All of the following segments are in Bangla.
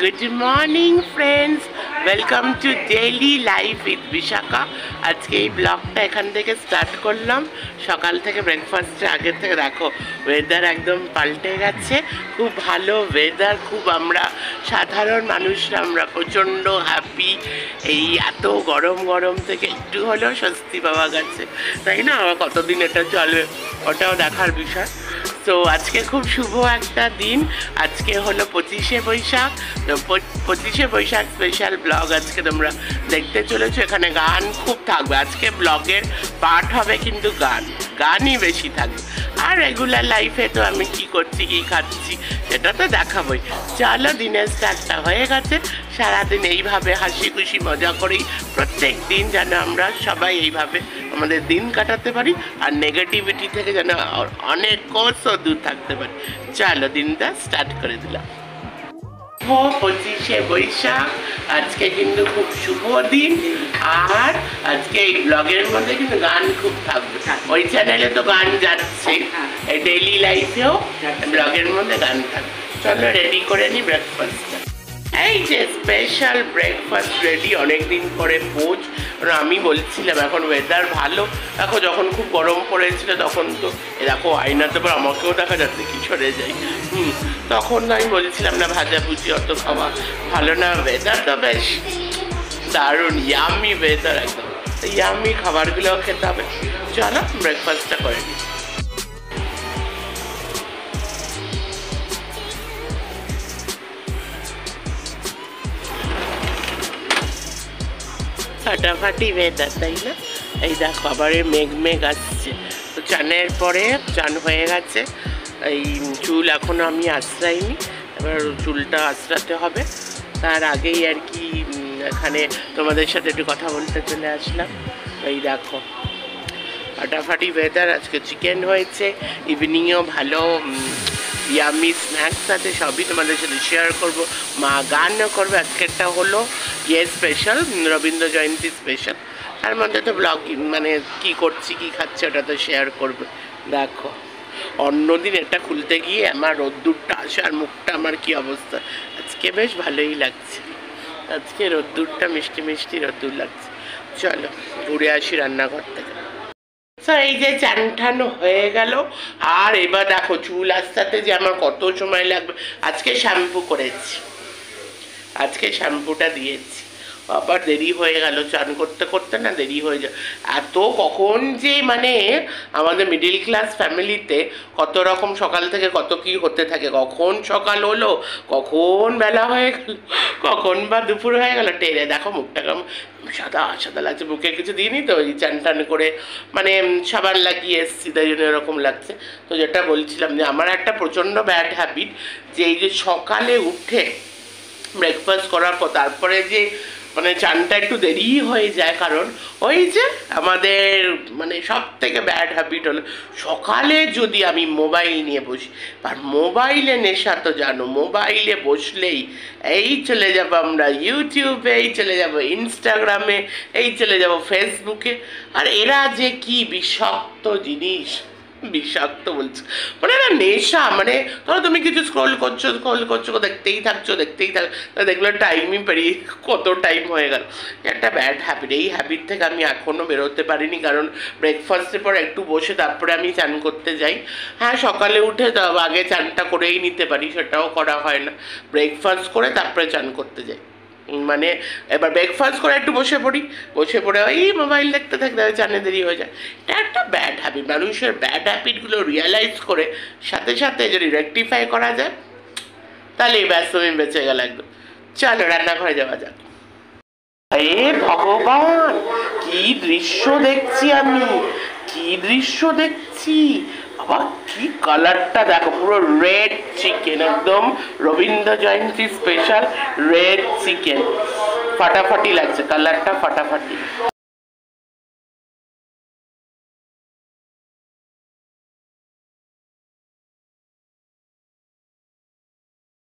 Good morning friends, welcome to daily life with Vishaka. আজকে এই ব্লগটা এখান থেকে স্টার্ট করলাম। সকাল থেকে ব্রেকফাস্টের আগে থেকে দেখো ওয়েদার একদম পাল্টে গেছে। খুব ভালো ওয়েদার, খুব আমরা সাধারণ মানুষরা আমরা প্রচণ্ড হ্যাপি। এই এত গরম গরম থেকে একটু হলেও স্বস্তি পাওয়া গেছে, তাই না? কতদিন এটা চলবে ওটাও দেখার বিষয়। তো আজকে খুব শুভ একটা দিন। আজকে হলো 25শে বৈশাখ। 25শে বৈশাখ স্পেশাল ব্লগ আজকে তোমরা দেখতে চলেছো। এখানে গান খুব থাকবে, আজকে ব্লগের পার্ট হবে কিন্তু গানই বেশি থাকবে। আর রেগুলার লাইফে তো আমি কি করছি কি খাচ্ছি সেটা তো দেখাবই। চলো, দিনের স্টার্টটা হয়ে গেছে। সারাদিন এইভাবে হাসি খুশি মজা করেই প্রত্যেক দিন যেন আমরা সবাই এইভাবে আমাদের দিন কাটাতে পারি, আর নেগেটিভিটি থেকে যেন অনেক কোর্সও দূর থাকতে পারি। চলো, দিনটা স্টার্ট করে দিলাম। 25শে বৈশাখ আজকে কিন্তু খুব শুভ দিন। আর আজকে এই ব্লগের মধ্যে কিন্তু গান খুব থাকবে। ওই চ্যানেলে তো গান যাচ্ছে, এই ডেইলি লাইফেও ব্লগের মধ্যে গান থাকবে। চলো রেডি করে নিই ব্রেকফাস্টটা। এই যে স্পেশাল ব্রেকফাস্ট রেডি, অনেকদিন পরে ভোজ। আমি বলছিলাম এখন ওয়েদার ভালো, দেখো যখন খুব গরম পড়েছিল তখন তো দেখো আয়নাতে পর আমাকেও দেখা যাচ্ছে কি সরে যাই। তখন আমি বলছিলাম না ভাজাভুজি অত খাওয়া ভালো না, ওয়েদার তো বেশ দারুণ ইয়ামি ওয়েদার, একদম ইয়ামি খাবারগুলোও খেতে হবে। চলো ব্রেকফাস্টটা করে নিই। ফাটাফাটি ওয়েদার, তাই না? এই দেখো আবার মেঘ আসছে। তো চানের পরে চান হয়ে গেছে। এই চুল এখনও আমি আঁচড়াইনি, এবার চুলটা আঁচড়াতে হবে। তার আগেই আর কি এখানে তোমাদের সাথে একটু কথা বলতে চলে আসলাম। এই দেখো ফাটাফাটি ওয়েদার। আজকে চিকেন হয়েছে, ইভিনিংয়েও ভালো ইয়ামি স্ন্যাক্স আছে, সবই তোমাদের সাথে শেয়ার করবো। মা গানও করবে। আজকেরটা হলো স্পেশাল রবীন্দ্র জয়ন্তী স্পেশাল। তার মধ্যে তো ব্লগ মানে কী করছি কী খাচ্ছি ওটা তো শেয়ার করবে। দেখো অন্যদিন এটা খুলতে গিয়ে আমার রোদ্দুরটা আসে আর মুখটা আমার কী অবস্থা। আজকে বেশ ভালোই লাগছে, আজকে রোদ্দুরটা মিষ্টি মিষ্টি রোদ্দুর লাগছে। চলো ঘুরে আসি রান্নাঘর থেকে। তো এই যে চান ঠান হয়ে গেল, আর এবার দেখো চুল আস্তাতে যে আমার কত সময় লাগবে। আজকে শ্যাম্পু করেছি, আজকে শ্যাম্পুটা দিয়েছি, আবার দেরি হয়ে গেল চান করতে করতে, না দেরি হয়ে যায় এত। কখন যে মানে আমাদের মিডিল ক্লাস ফ্যামিলিতে কত রকম সকাল থেকে কত কি হতে থাকে, কখন সকাল হলো, কখন বেলা হয়ে গেল, কখন বা দুপুর হয়ে গেল। টেরে দেখো মুখটা কেমন সাদা সাদা লাগছে, মুখে কিছু দিইনি তো ওই চান টান করে মানে সাবান লাগিয়ে এসছি, তাই জন্য এরকম লাগছে। তো যেটা বলছিলাম যে আমার একটা প্রচণ্ড ব্যাড হ্যাবিট, যে এই যে সকালে উঠে ব্রেকফাস্ট করার পর তারপরে যে মানে চানটা একটু দেরি হয়ে যায়, কারণ ওই যে আমাদের মানে সব থেকে ব্যাড হ্যাবিট হলো সকালে যদি আমি মোবাইল নিয়ে বসি। আর মোবাইলে নেশা তো জানো, মোবাইলে বসলেই এই চলে যাবো আমরা ইউটিউবে, এই চলে যাবো ইনস্টাগ্রামে, এই চলে যাবো ফেসবুকে। আর এরা যে কি বিষাক্ত জিনিস, বিষাক্ত বলছে মানে না নেশা, মানে ধরো তুমি কিছু স্ক্রোল করছো দেখতেই থাকছো দেখলে টাইমই পেরিয়ে কত টাইম হয়ে গেল। একটা ব্যাড হ্যাবিট, এই হ্যাবিট থেকে আমি এখনও বেরোতে পারিনি, কারণ ব্রেকফাস্টের পর একটু বসে তারপরে আমি চান করতে যাই। হ্যাঁ সকালে উঠে আগে চানটা করেই নিতে পারি, সেটাও করা হয় না। ব্রেকফাস্ট করে তারপরে চান করতে যাই, মানে এবার ব্রেকফাস্ট করে একটু বসে পড়ে ওই মোবাইল দেখতে চানে দেরি হয়ে যায়। এটা একটা ব্যাড হ্যাবিট। মানুষের ব্যাড হ্যাবিটগুলো রিয়েলাইজ করে সাথে সাথে যদি রেকটিফাই করা যায় তাহলে এই ব্যস্ত বেঁচে গেল একদম। চলো রান্নাঘরে যাওয়া যাক। এ ভগবান, কি দৃশ্য দেখছি আমি, কি দৃশ্য দেখছি বাবা! কি কালারটা দেখো, পুরো রেড চিকেন, একদম Rabindra Jayanti special red chicken. ফাটাফাটি লাগছে কালারটা, ফাটাফাটি।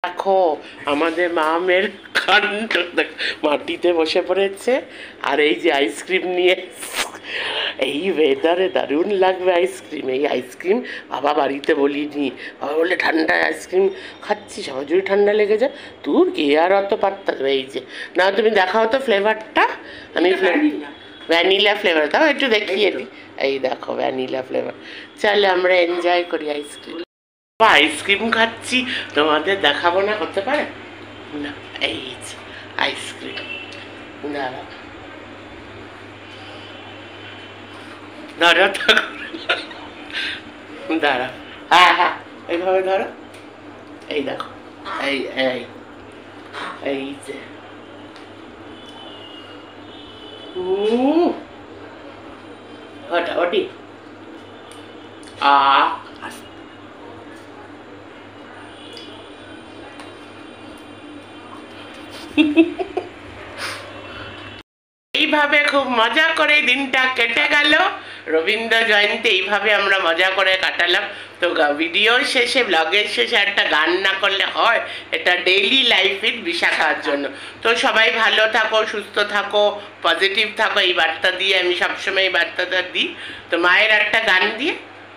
দেখো আমাদের মামের কাণ্ড, মাটিতে বসে পড়েছে আর এই যে আইসক্রিম নিয়ে এই ওয়েদারে দারুণ লাগবে আইসক্রিম। এই আইসক্রিম বাবা বাড়িতে বলিনি, বাবা বললে ঠান্ডা আইসক্রিম খাচ্ছি সবার যদি ঠান্ডা লেগে যায়। তোর কে আর অত পাত্তা দেবে। এই যে না তুমি দেখাও তো ফ্লেভারটা। আমি ভ্যানিলা ফ্লেভার দাও একটু দেখিয়ে দিই। এই দেখো ভ্যানিলা ফ্লেভার। চলো আমরা এনজয় করি আইসক্রিম। আইসক্রিম খাচ্ছি তোমাদের দেখাবো না, হতে পারে না। এই যে আইসক্রিম, দাঁড়াও ধরো দাঁড়াও, হ্যাঁ হ্যাঁ এইভাবে ধরো। এই দেখো এই এই এই যে ওটা ওটি এইভাবে খুব মজা করে দিনটা কেটে গেল। রবীন্দ্র জয়ন্তী এইভাবে আমরা মজা করে কাটালাম। তো ভিডিও শেষে ব্লগের শেষে একটা গান না করলে হয়? এটা ডেইলি লাইফের বিশাখার জন্য। তো সবাই ভালো থাকো, সুস্থ থাকো, পজিটিভ থাকো, এই বার্তা দিয়ে আমি সবসময় এই বার্তাটা দিই। তো মায়ের একটা গান দিয়ে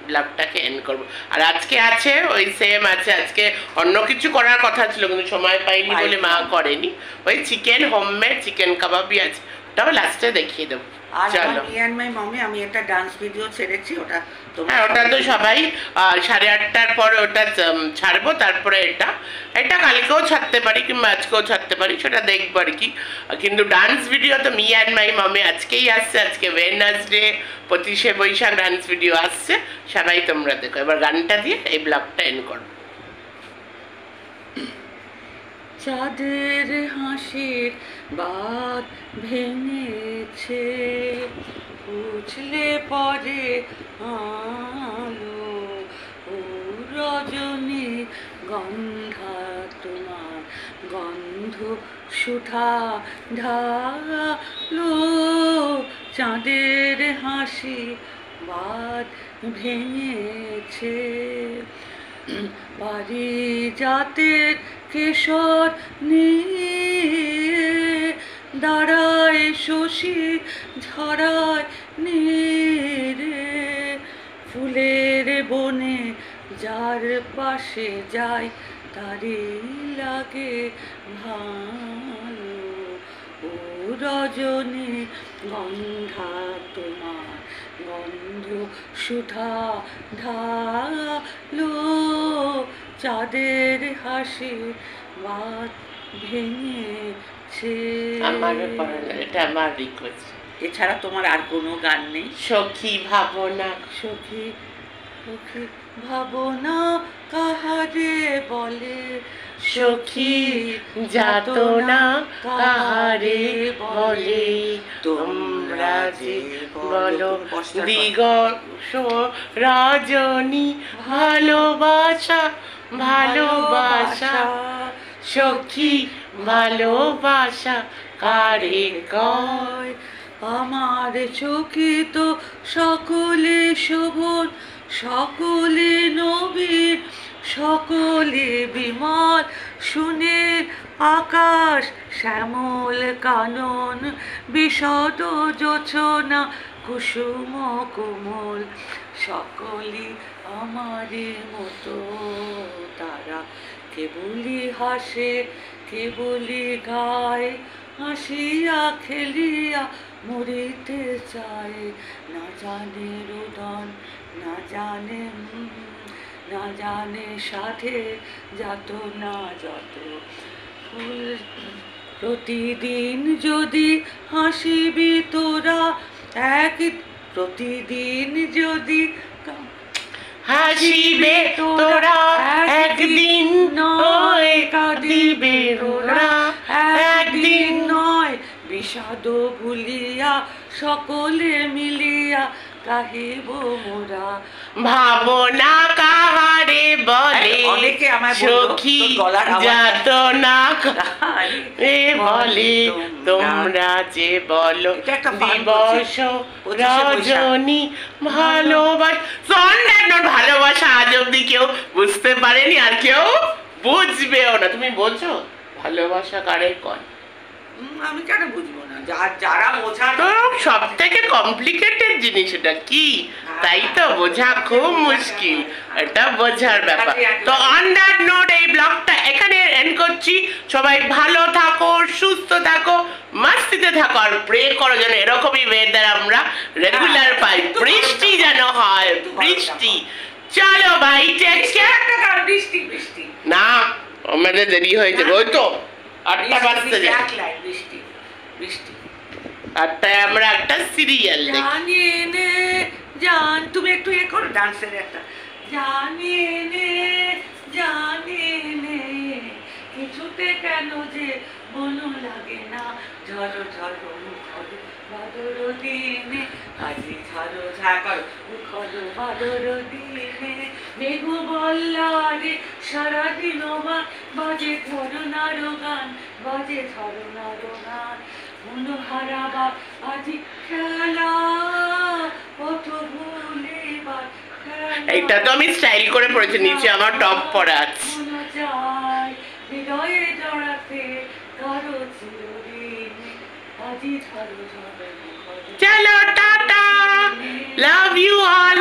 ব্লগটাকে এন্ড করবো। আর আজকে আছে ওই সেম আছে, আজকে অন্য কিছু করার কথা ছিল কিন্তু সময় পাইনি বলে মা করেনি। ওই চিকেন হোমমেড চিকেন কাবাবই আছে, ওটাও লাস্টে দেখিয়ে দেবো। চলো আমি একটা ডান্স ভিডিও ছেড়েছি, ওটা হ্যাঁ ওটা তো সবাই 8:30টার পরে ওটা ছাড়বো। তারপরে এটা কালকেও ছাড়তে পারি কিংবা আজকেও ছাড়তে পারি, সেটা দেখবো আর কি। কিন্তু ডান্স ভিডিও তো মি অ্যান্ড মাই মমি আজকেই আসছে। আজকে ওয়েডনেসডে 25শে বৈশাখ ডান্স ভিডিও আসছে, সবাই তোমরা দেখো। এবার গানটা দিয়ে এই ব্লগটা এন্ড করো। চাঁদের হাসির বাঁধ ভেঙেছে, উছলে পড়ে আলো, ও রজনী গন্ধা তোমার গন্ধ সুধা ঢালো। চাঁদের হাসি বাঁধ ভেঙেছে, পারিজাতের কেশর নিয়ে দাঁড়ায় শশী ঝরায় নীরে, ফুলের বনে যার পাশে যায় তারে লাগে ভালো, ও রজনী গন্ধা তোমার গন্ধ সুধা ঢালো। চাঁদের হাসি বাঁধ ভেঙেছে। এটা আমার রিকোয়েস্ট। এছাড়া তোমার আর কোনো গান নেই? সখী ভাবনা, সখী সখী ভাবনা কাহারে বলে, সখী যাতনা কাহারে বলে, তোমরা যে বলো দিগস রজনী ভালোবাসা ভালোবাসা, সখী ভালোবাসা কারে কয়। আমার চোখে তো সকলে শোভন, সকলে নবীন, সকলে বিমল, শুনে আকাশ শ্যামল কানন, বিশদ যোচনা কুসুম কোমল, সকলে আমারে মতো তারা, কেবলি হাসে কেবলি গায়, হাসিয়া খেলিয়া মরিতে চায়, না জানে রোদন না জানে না জানে সাথে যাত না যত ফুল। প্রতিদিন যদি হাসিবি তোরা এক, প্রতিদিন যদি হাসিবে তোরা একদিন নয়, কাঁদিবে তোরা একদিন নয়, বিষাদ ভুলিয়া সকলে মিলিয়া কাহিব মোরা। ভাবনা কাহারে বলে, সখী যাতনা কাহারে বলে, তোমরা যে বলো দিবস রজনী ভালোবাসা। ভালোবাসা আজ অব্দি কেউ বুঝতে পারেনি, আর কেউ বুঝবেও না। তুমি বোঝো ভালোবাসা কারে কয়? আমি কেন বুঝবো না, যারা বোঝা তো সব থেকে কমপ্লিকেটেড জিনিস এটা কি, তাই তো বোঝা খুব মুশকিল, এটা বোঝার ব্যাপার। তো অন দ্যাট নোট এই ব্লগটা এখানে এন্ড করছি। সবাই ভালো থাকো, সুস্থ থাকো, মাস্তিতে থাকো, আর প্রে করো যেন এরকমই ওয়েদার আমরা রেগুলার পাই, বৃষ্টি যেন হয়, বৃষ্টি। চলো ভাই, টেক কেয়ার। বৃষ্টি বৃষ্টি না, আমাদের দেরি হয়ে যাবে, ওই তো 8টা বাজতে যায়। বৃষ্টি বৃষ্টি 8টায় আমরা একটা সিরিয়াল দেখি। জানিয়ে নে জান, তুমি একটু এ করো ডান্সের একটা। জানিয়ে নে জানিয়ে নে কিছুতে কেন যে মন লাগে না, ঝড়ো ঝড়ো মুখর বাদর দিনে, আজি ঝড়ো ঝাড় মুখর বাদর দিনে, মেঘু বল্লারে সারাদিন মা বাজে ধরনার গান, বাজে ধরনার গান, মন হারাবার আজি খেলা কত ভুলিবার খেলা। এইটা তো আমি স্টাইল করে পড়েছি, নিচে আমার টপ পরা আছে। মন চায় হৃদয়ে জড়াতে কারো চিরদিন, আজি ঝড়ো ঝড়ো মুখর। চলো টাটা, লাভ ইউ অল।